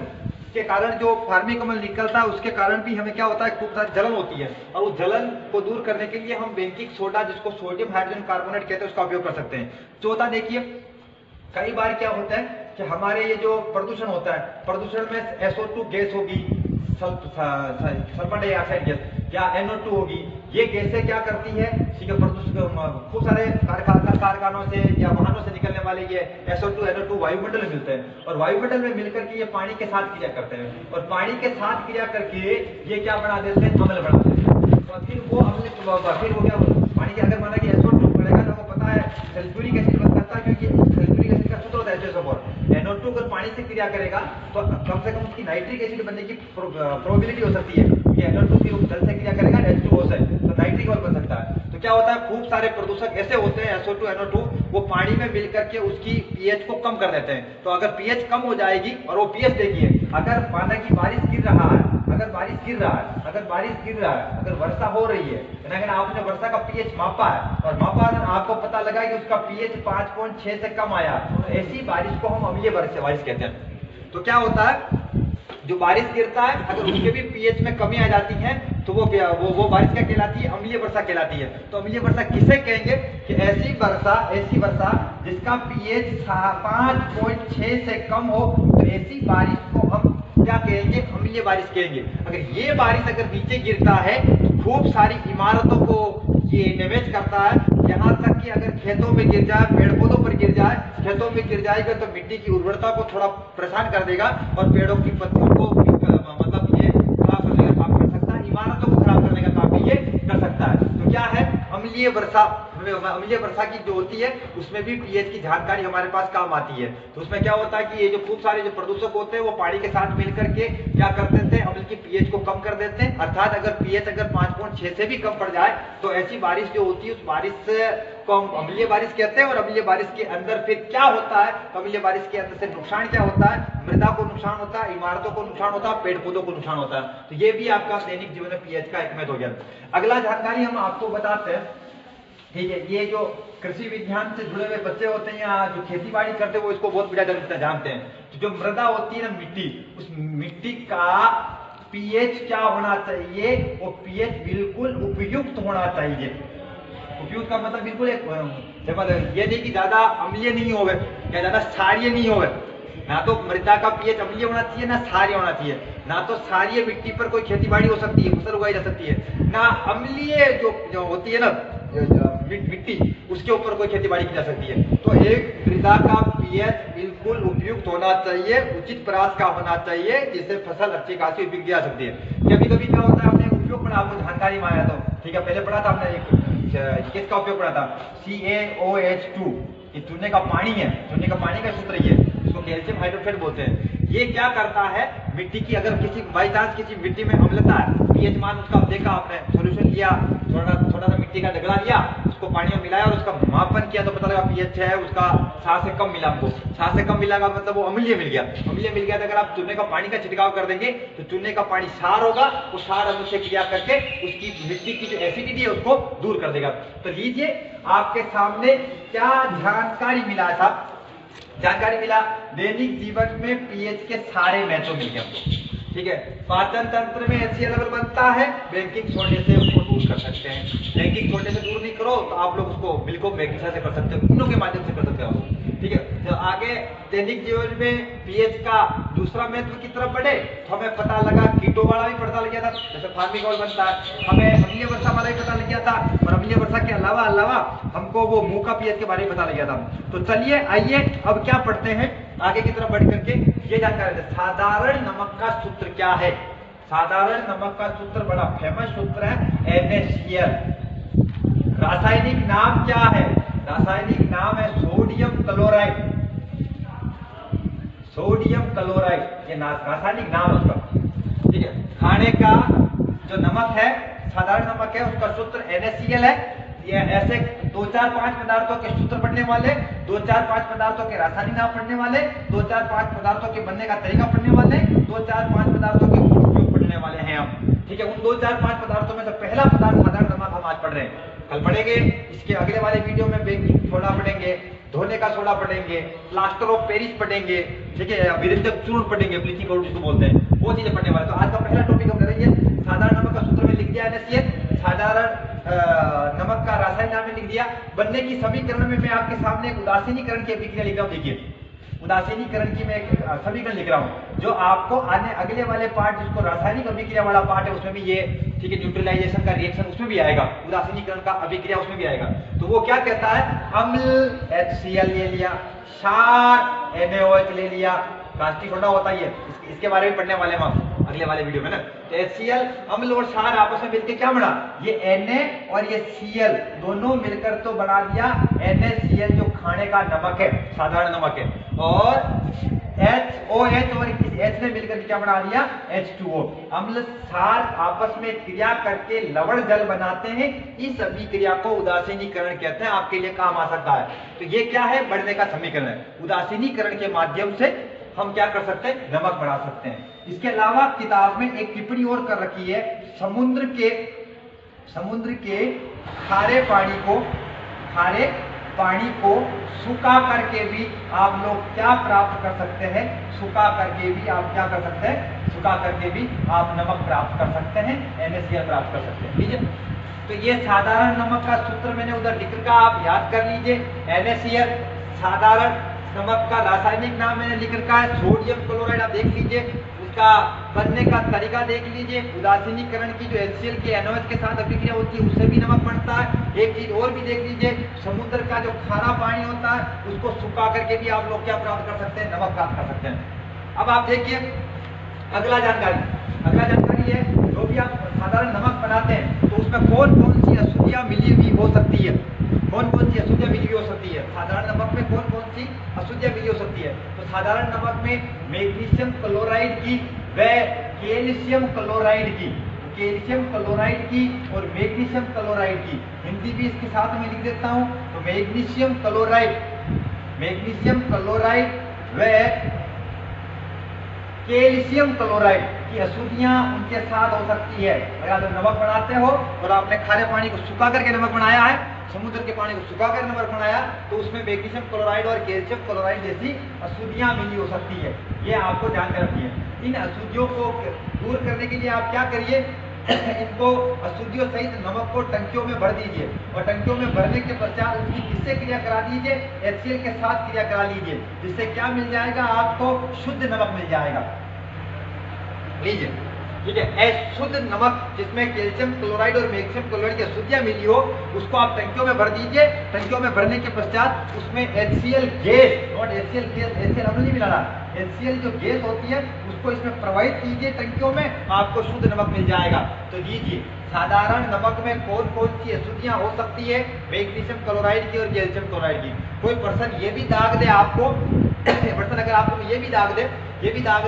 के कारण जो फार्मिक अम्ल निकलता है उसके कारण भी हमें क्या होता है, खूब सारी जलन होती है और उस जलन को दूर करने के लिए हम बेकिंग सोडा, जिसको सोडियम हाइड्रोजन कार्बोनेट कहते हैं, उसका उपयोग कर सकते हैं। चौथा देखिए, कई बार क्या होता है कि हमारे ये जो प्रदूषण होता है, प्रदूषण में SO2 गैस होगी, सल्फर डाइऑक्साइड गैस या NO2 होगी, ये गैसें क्या करती है, खूब सारे कारखानों से या वाहनों से निकलने वाले ये SO2 NO2 वायुमंडल में मिलते हैं और वायुमंडल में मिलकर के ये पानी के साथ क्रिया करते हैं और पानी के साथ क्रिया करके ये क्या बना देते हैं, अम्ल बना देते हैं। और फिर वो अम्ल फिर हो गया पानी के, अगर माना कि SO2 पड़ेगा तो आपको पता है सल्फ्यूरिक एसिड बन सकता है क्योंकि सल्फ्यूरिक एसिड का सूत्र होता है H2SO4। NO2 अगर पानी से क्रिया करेगा तो कम से कम उसकी नाइट्रिक एसिड बनने की प्रोबेबिलिटी हो सकती है कि NO2 की जल से क्रिया करेगा H2O से, तो नाइट्रिक और बन सकता है। तो क्या होता है, खूब सारे प्रदूषक ऐसे होते हैं SO2 NO2 वो पानी में मिल करके उसकी पीएच को कम कर देते हैं। तो अगर पीएच कम हो जाएगी और वो पीएच देखिए, अगर माना कि बारिश गिर रहा है, अगर बारिश गिर रहा है, अगर वर्षा हो रही है, अगर आपने वर्षा का पीएच मापा है और मापा आपको पता लगा कि उसका पीएच 5.6 से कम आया, तो ऐसी बारिश को हम अम्लीय बारिश कहते हैं। तो क्या होता है, जो बारिश गिरता है अगर उसके भी पीएच में कमी आ जाती है तो वो बारिश क्या कहलाती है, अम्लीय वर्षा कहलाती है। तो अम्लीय वर्षा किसे कहेंगे कि ऐसी वर्षा जिसका पीएच 5.6 से कम हो, तो ऐसी बारिश को हम क्या कहेंगे, अम्लीय बारिश कहेंगे। अगर ये बारिश अगर नीचे गिरता है तो खूब सारी इमारतों को ये डैमेज करता है, यहाँ तक कि अगर खेतों में गिर जाए, पेड़ पौधों पर गिर जाए, खेतों में गिर जाएगा तो मिट्टी की उर्वरता को थोड़ा परेशान कर देगा और पेड़ों की पत्तियों को मतलब ये खराब करने का काम कर सकता है, इमारतों को खराब करने का काम ये कर सकता है। तो क्या है, अम्लीय वर्षा की जो होती है उसमें भी पीएच की जानकारी हमारे पास काम आती है। तो उसमें क्या होता है कि ये जो खूब सारे जो प्रदूषक होते हैं वो पानी के साथ मिलकर के क्या कर देते हैं, अम्ल की पीएच को कम कर देते हैं। अर्थात अगर पीएच 5.6 से भी कम पड़ जाए तो ऐसी बारिश जो होती है उस बारिश को हम अम्लीय बारिश कहते हैं। और अम्लीय बारिश के अंदर फिर क्या होता है, तो अम्लीय बारिश के अंदर से नुकसान क्या होता है, मृदा को नुकसान होता है, इमारतों को नुकसान होता है, पेड़ पौधों को नुकसान होता है। तो ये भी आपका दैनिक जीवन में पीएच का एक महत्व हो गया। अगला जानकारी हम आपको बताते हैं, ठीक है, ये जो कृषि विज्ञान से जुड़े हुए बच्चे होते हैं या जो खेती बाड़ी करते हैं वो इसको बहुत बढ़िया जानते हैं। तो जो मृदा होती है ना मिट्टी, उस मिट्टी का पीएच क्या होना चाहिए, वो पीएच बिल्कुल उपयुक्त होना चाहिए। उपयुक्त का मतलब बिल्कुल ये नहीं कि ज्यादा अम्लीय नहीं होवे या ज्यादा क्षारीय नहीं होवे। ना तो मृदा का पीएच अम्लीय होना चाहिए ना क्षारीय होना चाहिए। ना तो क्षारीय मिट्टी पर कोई खेती बाड़ी हो सकती है, फसल उगाई जा सकती है, ना अम्लीय जो होती है ना मिट्टी उसके ऊपर कोई खेती बाड़ी की जा सकती है। तो एक मृदा का पीएच बिल्कुल उपयुक्त होना चाहिए, उचित परास का होना चाहिए, जिससे फसल अच्छी खासी उपयुक्त जा सकती है। कभी कभी क्या होता है, हमने उपयोग पढ़ा, आपको जानकारी में आया तो ठीक है, पहले पढ़ा था हमने किसका उपयोग पढ़ा था, CaOH2, ये चूने का पानी है, चूने का पानी का सूत्र ये, इसको कैल्शियम हाइड्रोक्साइड बोलते हैं। ये क्या करता है, मिट्टी की अगर किसी बाई चांस किसी मिट्टी में अम्लता है, पीएच मान उसका देखा आपने, सॉल्यूशन लिया, थोड़ा सा मिट्टी का ढगला लिया, उसको पानी में मिलाया और उसका मापन किया तो पता लगा पीएच है उसका 7 से कम मिला, हमको 7 से कम मिला का मतलब वो अम्लीय मिल गया। अम्लीय मिल गया तो अगर आप चूने का पानी का छिड़काव कर देंगे तो चूने का पानी क्षार होगा, वो क्षार अम्ल से क्रिया करके उसकी मिट्टी की जो एसिडिटी है उसको दूर कर देगा। तो लीजिए आपके सामने क्या जानकारी मिला था, जानकारी मिला दैनिक जीवन में पीएच के सारे महत्व मिल गए हमको, ठीक है। पाचन तंत्र में HCl लेवल बनता है, बैंकिंग छोड़ने से उसको दूर कर सकते हैं। बैंकिंग छोड़ने से दूर नहीं करो तो आप लोग उसको बिल्कुल मैग्नीशिया से कर सकते हो, तीनों के माध्यम से कर सकते हो, ठीक है। तो आगे दैनिक जीवन में पीएच का दूसरा महत्व की तरफ बढ़े तो हमें पता लगा कीटों वाला भी पता लग गया था, जैसे फार्मिकॉल बनता है, हमें अम्लीय वर्षा वाला भी पता लग गया था, और अम्लीय वर्षा के अलावा हमको वो मुंह का पीएच के बारे में पता लग गया था। तो चलिए आइए अब क्या पढ़ते हैं आगे की तरफ बढ़ करके, ये जानकारी है साधारण नमक का सूत्र क्या है। साधारण नमक का सूत्र बड़ा फेमस सूत्र है NaCl। रासायनिक नाम क्या है, रासायनिक नाम है सोडियम क्लोराइड, सोडियम क्लोराइड, ये रासायनिक नाम है उसका, ठीक है। खाने का जो नमक है, साधारण नमक है, उसका सूत्र NaCl है। ये ऐसे 2-4-5 पदार्थों के सूत्र पढ़ने वाले, 2-4-5 पदार्थों के रासायनिक नाम पढ़ने वाले, 2-4-5 पदार्थों के बनने का तरीका पढ़ने वाले, 2-4-5 पदार्थों के उपयोग पढ़ने वाले हैं हम, ठीक है। उन 2-4-5 पदार्थों में से पहला पदार्थ साधारण नमक हम आज पढ़ रहे हैं, कल पढ़ेंगे। इसके अगले वाले वीडियो में बेकिंग सोडा पढ़ेंगे, धोने का सोडा पढ़ेंगे, प्लास्टर ऑफ पेरिस पढ़ेंगे, ठीक है, विरंजक चूर्ण पढ़ेंगे, ब्लीचिंग पाउडर जिसको बोलते हैं, वो चीजें पढ़ने वाले। तो आज का पहला टॉपिक हम करेंगे साधारण नमक का सूत्र में लिख दिया NaCl, साधारण नमक का रासायनिक नाम में लिख दिया। बनने की समीकरण में मैं आपके सामने एक उदासीनीकरण की अभिक्रिया लिख रहा हूं, देखिए उदासीनीकरण की मैं एक समीकरण लिख रहा हूं, जो आपको आने अगले वाले पार्ट जिसको रासायनिक अभिक्रिया वाला पार्ट है उसमें भी ये, ठीक है, न्यूट्रलाइजेशन का रिएक्शन उसमें भी आएगा, उदासीनीकरण का अभिक्रिया उसमें भी आएगा। तो वो क्या कहता है, अम्ल HCl ले लिया, क्षार NaOH ले लिया, प्लास्टिक सोडा होता ही है, इसके बारे में पढ़ने वाले हम अगले वाले वीडियो में ना। तो HCl अम्ल और क्षार आपस में मिलकर क्या बना, ये Na और ये Cl दोनों मिलकर तो बना दिया NaCl, जो खाने का नमक है, साधारण नमक है, और HOH और इस H ने मिलकर क्या बना दिया, H2O। अम्ल क्षार आपस में क्रिया करके लवण जल बनाते हैं, इस अभिक्रिया को उदासीनीकरण कहते हैं, आपके लिए काम आ सकता है। तो ये क्या है, बढ़ने का समीकरण है। उदासीनीकरण के माध्यम से हम क्या कर सकते हैं, नमक बढ़ा सकते हैं। इसके अलावा किताब में एक टिप्पणी और कर रखी है, समुद्र के खारे पानी को सुखा करके भी आप लोग क्या प्राप्त कर सकते हैं, सुखा करके भी आप क्या कर सकते हैं, सुखा करके भी आप नमक प्राप्त कर सकते हैं, NaCl प्राप्त कर सकते हैं। ठीक है, तो ये साधारण नमक का सूत्र मैंने उधर लिख रखा, आप याद कर लीजिए। NaCl साधारण नमक का रासायनिक नाम मैंने लिख रखा है, सोडियम क्लोराइड आप देख लीजिए, उसका बनने का तरीका देख लीजिए। उदासीनीकरण की जो HCl की NOH के साथ अभिक्रिया होती है उससे भी नमक बनता है। एक चीज और भी देख लीजिए, समुद्र का जो खारा पानी होता है उसको सुखा करके भी आप लोग क्या प्राप्त कर सकते हैं, नमक प्राप्त कर सकते हैं। अब आप देखिए अगला जानकारी है, जो भी आप साधारण नमक बनाते हैं तो उसमें कौन कौन सी अशुद्धियां मिली हुई हो सकती है, कौन कौन सी अशुद्धियां मिली हुई हो सकती है, साधारण नमक में कौन कौन सी अशुद्धियां मिली हो सकती है। तो साधारण नमक में मैग्नीशियम क्लोराइड की व कैल्शियम क्लोराइड की और मैग्नीशियम क्लोराइड की, हिंदी भी इसके साथ में लिख देता हूं। तो मैग्नीशियम क्लोराइड व कैल्शियम क्लोराइड की अशुद्धियां उनके साथ हो सकती है। अगर आप नमक बनाते हो और आपने खारे पानी को सुखा करके नमक बनाया है, समुद्र के पानी को सुखा कर नमक बनाया, तो उसमें मैग्नीशियम क्लोराइड और कैल्शियम क्लोराइड जैसी अशुद्धियां मिली हो सकती है। ये आपको जानकर रखिए। इन अशुद्धियों को दूर करने के लिए आप क्या करिए, इनको अशुद्धियों सहित नमक को टंकियों में भर दीजिए और टंकियों में भरने के पश्चात उसकी किससे क्रिया करा दीजिए, HCl के साथ क्रिया करा लीजिए, जिससे क्या मिल जाएगा, आपको शुद्ध नमक मिल जाएगा। लीजिए, ठीक है, शुद्ध नमक जिसमें कैल्शियम क्लोराइड और मैग्नीशियम क्लोराइड की अशुद्धियां मिली हो, उसको आप टंकियों में भर दीजिए। टंकियों में भरने के पश्चात उसमें HCl gas, not HCl gas, HCl हमने नहीं मिलाना, HCl जो गैस होती है उसको इसमें प्रवाहित कीजिए टंकियों में, आपको शुद्ध नमक मिल जाएगा। तो लीजिए, साधारण नमक में कौन कौन सी अशुद्धियां हो सकती है, मैग्नीशियम क्लोराइड की और कैल्शियम क्लोराइड की। कोई पर्सन ये भी दाग दे आपको, पर्सन अगर आपको ये भी दाग दे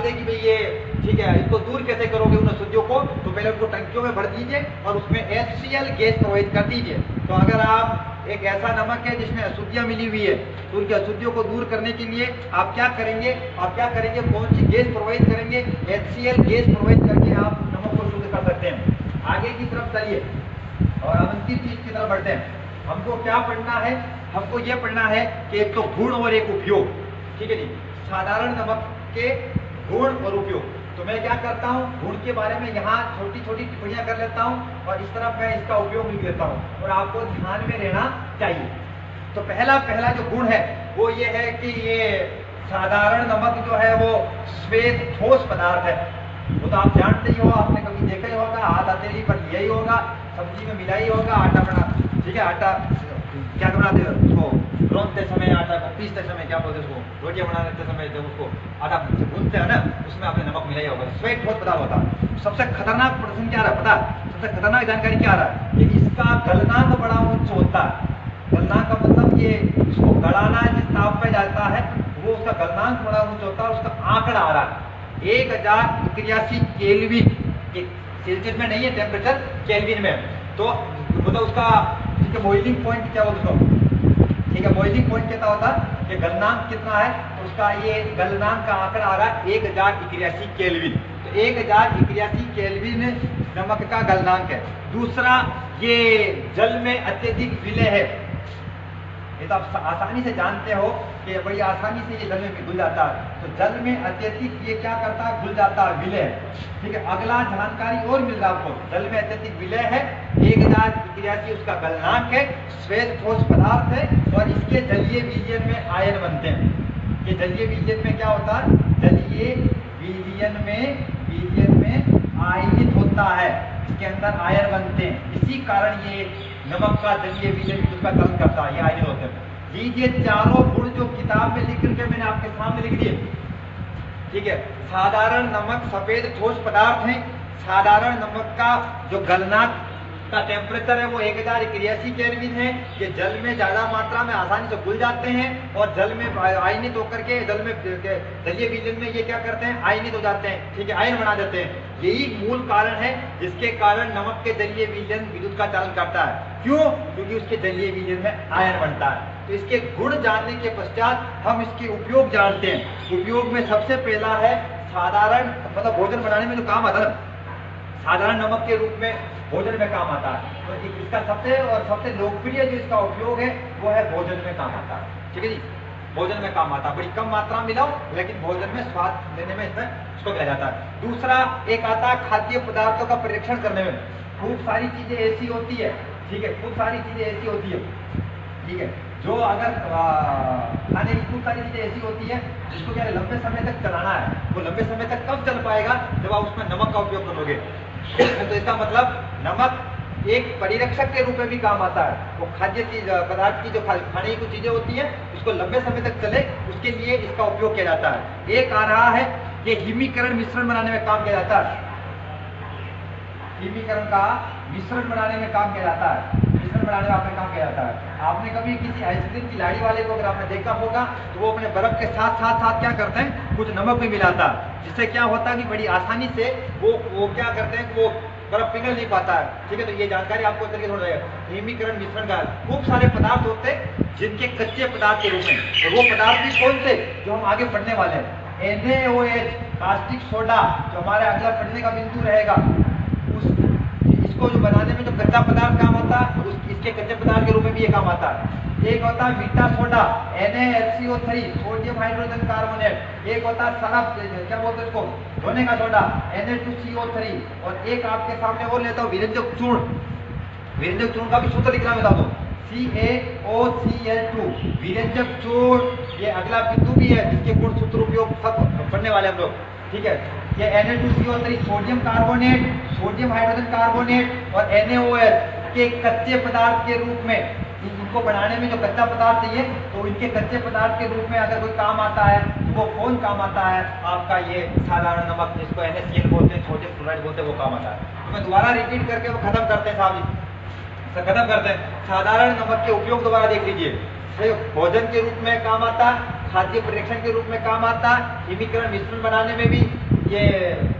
कि भाई ये ठीक है, इसको दूर कैसे करोगे उन अशुद्धियों को, तो पहले उनको टंकियों में भर दीजिए और उसमें HCl गैस प्रवाहित कर दीजिए। तो अगर आप एक ऐसा नमक है जिसमें अशुद्धियां मिली हुई है, तो उनकी अशुद्धियों को दूर करने के लिए आप क्या करेंगे, कौन सी गैस प्रवाहित करेंगे, HCl गैस प्रवाहित करके आप नमक को शुद्ध कर सकते हैं। आगे की तरफ चलिए और अंतिम चीज की तरफ बढ़ते हैं। हमको क्या पढ़ना है, हमको ये पढ़ना है कि एक तो गुण और एक उपयोग। ठीक है जी, साधारण नमक के गुण और उपयोग। तो मैं क्या करता हूँ, गुण के बारे में यहाँ छोटी छोटी टिप्पणियां कर लेता हूँ और इस तरफ मैं इसका उपयोग लिख देता हूँ और आपको ध्यान में रहना चाहिए। तो पहला जो गुण है वो ये है कि ये साधारण नमक जो है वो श्वेत ठोस पदार्थ है। वो तो आप जानते ही हो, आपने कभी देखा ही होगा, हाथ हथेली पर लिया ही होगा, सब्जी में मिला ही होगा, आटा बना, ठीक है, आटा क्या बनाते हैं उसको, रोनते समय आटा को पीसते समय क्या बोलते हैं उसको, रोटियां बनाते समय जब उसको आटा भूनते हैं ना, उसमें आपने नमक मिला ही होगा। श्वेत ठोस पदार्थ होता है। सबसे खतरनाक प्रश्न क्या रहा पता, सबसे खतरनाक जानकारी क्या रहा है, कि इसका गलनांक बड़ा उच्च होता है। गलनांक का मतलब ये इसको गलाना जिस ताप पे जाता है वो उसका गलनांक बड़ा उच्च होता है। उसका आंकड़ा आ रहा है 1081 केल्विन, सेल्सियस में नहीं है टेम्परेचर, केल्विन में। तो मतलब उसका बॉइलिंग पॉइंट क्या होता है, ठीक है, बॉइलिंग पॉइंट कितना होता है, ये गलनांक कितना है, तो उसका ये गलनांक का आंकड़ा आ रहा है 1081 केल्विन। तो 1081 केल्विन नमक का गलनांक है। दूसरा, ये जल में अत्यधिक विलय है। ये तो आप आसानी से जानते हो कि बड़ी आसानी से ये जल में घुल जाता है। तो जल में अत्यधिक ये क्या करता है, घुल जाता है, विलय। ठीक है, अगला जानकारी और मिल रहा है आपको, जल में अत्यधिक विलय है, 1081 उसका गलनांक है, श्वेत ठोस पदार्थ है और इसके जलीय विलयन में आयन बनते हैं। ये जलीय विलयन में क्या होता है, जलीय विलयन में आयनित होता है, इसके अंदर आयन बनते हैं। इसी कारण ये नमक का जलीय विलयन उसका चलन करता है, ये आयनित होते हैं। लीजिए, चारों गुण जो किताब में लिख करके मैंने आपके सामने लिख दिए। ठीक है, साधारण नमक सफेद ठोस पदार्थ है। साधारण नमक का जो गलनांक का टेम्परेचर है वो 1081 केल्विन है। ये जल में ज्यादा मात्रा में आसानी से घुल जाते हैं और जल में आयनित होकर के जल में जलीय विलयन में ये क्या करते हैं, आयनित हो जाते हैं। ठीक है, आयन बना देते हैं। यही मूल कारण है जिसके कारण नमक के जलीय विलयन विद्युत का चालन करता है। क्यों? क्योंकि उसके जलीय विलयन में आयन बनता है। तो इसके गुण जानने के पश्चात हम इसके उपयोग जानते हैं। उपयोग में सबसे पहला है साधारण, मतलब भोजन बनाने में जो काम आता है, साधारण नमक के रूप में भोजन में काम आता है। तो इसका सबसे लोकप्रिय जो इसका उपयोग है वो है भोजन में काम आता है। ठीक है जी, भोजन में काम आता है। बड़ी कम मात्रा में मिलाओ, लेकिन भोजन में स्वाद लेने में इसमें इसको किया जाता है। दूसरा एक आता है खाद्य पदार्थों का परीक्षण करने में। खूब सारी चीजें ऐसी होती है, ठीक है, खूब सारी चीजें ऐसी होती है, ठीक है, जो अगर खाने की खूब सारी चीजें ऐसी होती है जिसको क्या है लंबे समय तक चलाना है, वो लंबे समय तक कब चल पाएगा, जब आप उसमें नमक का उपयोग करोगे। तो इसका मतलब नमक एक परिरक्षक के रूप में भी काम आता है। वो खाद्य चीज पदार्थ की जो खाने की कुछ चीजें होती है उसको लंबे समय तक चले, उसके लिए इसका उपयोग किया जाता है। एक आ रहा है कि हिमीकरण मिश्रण बनाने में काम किया जाता है। हिमीकरण का मिश्रण बनाने में काम किया जाता है, मिश्रण बनाने में आपने काम किया जाता है। आपने कभी किसी आइसक्रीम की लाड़ी वाले को अगर आपने देखा होगा तो वो अपने बर्फ के साथ साथ साथ क्या करते हैं, कुछ नमक भी मिलाता है, जिससे क्या होता है कि बड़ी आसानी से वो क्या करते हैं, वो बर्फ पिघल नहीं पाता है। ठीक है, तो ये जानकारी आपको तरीके थोड़ा रहेगा। हिमीकरण मिश्रण का खूब सारे पदार्थ होते हैं जिनके कच्चे पदार्थ के रूप में, और वो पदार्थ भी कौन से जो हम आगे पढ़ने वाले हैं। NaOH कास्टिक सोडा जो हमारे अगला पढ़ने का बिंदु रहेगा, इसको जो बनाने में जो कच्चा पदार्थ काम आता है इसके कच्चे पदार्थ के रूप में भी ये काम आता है। एक होता है मीठा soda NaHCO3 sodium hydrogen carbonate, एक होता है सरफ, क्या बोलते हैं इसको, धोने का सोडा Na2CO3, और एक आपके सामने और लेता हूँ विरंजक चूर्ण। विरंजक चूर्ण का भी सूत्र लिखना बता दो, CaOCl2 विरंजक चूर्ण। ये अगला बिंदु भी है जिसके गुण सूत्र उपयोग सब पढ़ने वाले हम लोग। ठीक है, ये Na2CO3 sodium carbonate, sodium hydrogen carbonate और NaOH के कच्चे पदार्थ के रूप में, इनको बनाने में जो कच्चा पदार्थ चाहिए तो इनके कच्चे पदार्थ के रूप में अगर कोई काम आता है तो वो कौन काम आता है, आपका ये साधारण नमक जिसको NaCl बोलते हैं, सोडियम क्लोराइड बोलते हैं, वो काम आता है। तो मैं दोबारा रिपीट करके वो खत्म करते हैं साहब जी, खत्म करते हैं। साधारण नमक के उपयोग दोबारा देख लीजिए। भोजन के रूप में काम आता है, खाद्य परीक्षण के रूप में काम आता है, हिमीकरण मिश्रण बनाने में भी ये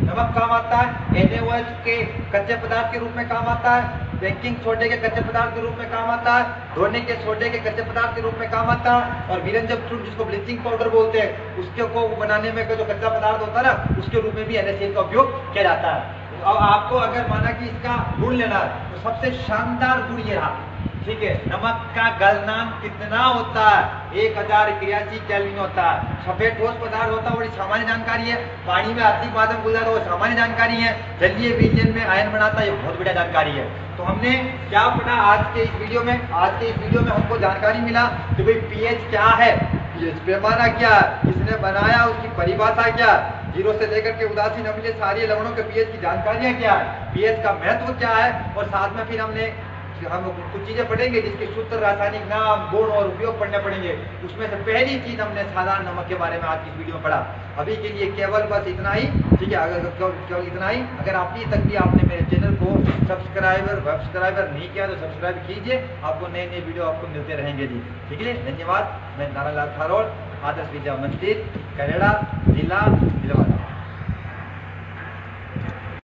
नमक काम आता है, NaOH के कच्चे पदार्थ के रूप में काम आता है, बेकिंग सोडे के कच्चे पदार्थ के रूप में काम आता है, धोने के सोडे के कच्चे पदार्थ के रूप में काम आता है, और विरंजक चूर्ण जिसको ब्लीचिंग पाउडर बोलते हैं उसके को बनाने में जो कच्चा पदार्थ होता है ना, उसके रूप में भी NaCl का उपयोग किया जाता है। अब आपको अगर माना कि इसका गुण लेना है तो सबसे शानदार गुण ये रहा, ठीक है, नमक का गलनांक कितना होता है, 1083 केल्विन होता है। सफेद ठोस पदार्थ होता है, बड़ी सामान्य जानकारी है। पानी में आर्थिक माध्यम गुजरा वो सामान्य जानकारी है। जलीय विलयन में आयन बनाता है, ये बहुत बढ़िया जानकारी है। तो हमने क्या पढ़ा आज के इस वीडियो में, आज के इस वीडियो में हमको जानकारी मिला कि भाई पीएच क्या है, पीएच पैमाना क्या है, किसने बनाया, उसकी परिभाषा क्या, जीरो से लेकर के उदासीन अम्लीय सारी लवणों के पीएच की जानकारियां क्या है, पीएच का महत्व क्या है, और साथ में फिर हम कुछ चीजें पढ़ेंगे जिसके सूत्र, रासायनिक नाम, गुण और उपयोग पढ़ने पड़ेंगे। उसमें से पहली चीज हमने साधारण नमक के बारे में आज की वीडियो में पढ़ा। अभी के लिए केवल बस इतना ही, ठीक है, अगर केवल इतना ही। अगर अभी तक भी आपने मेरे चैनल को सब्सक्राइबर नहीं किया तो सब्सक्राइब कीजिए, आपको नए नए वीडियो आपको मिलते रहेंगे जी। ठीक है, धन्यवाद। मैं नारायण लाल थारोड़, आदर्श विद्या मंदिर, करेड़ा, जिला भिलवाड़ा।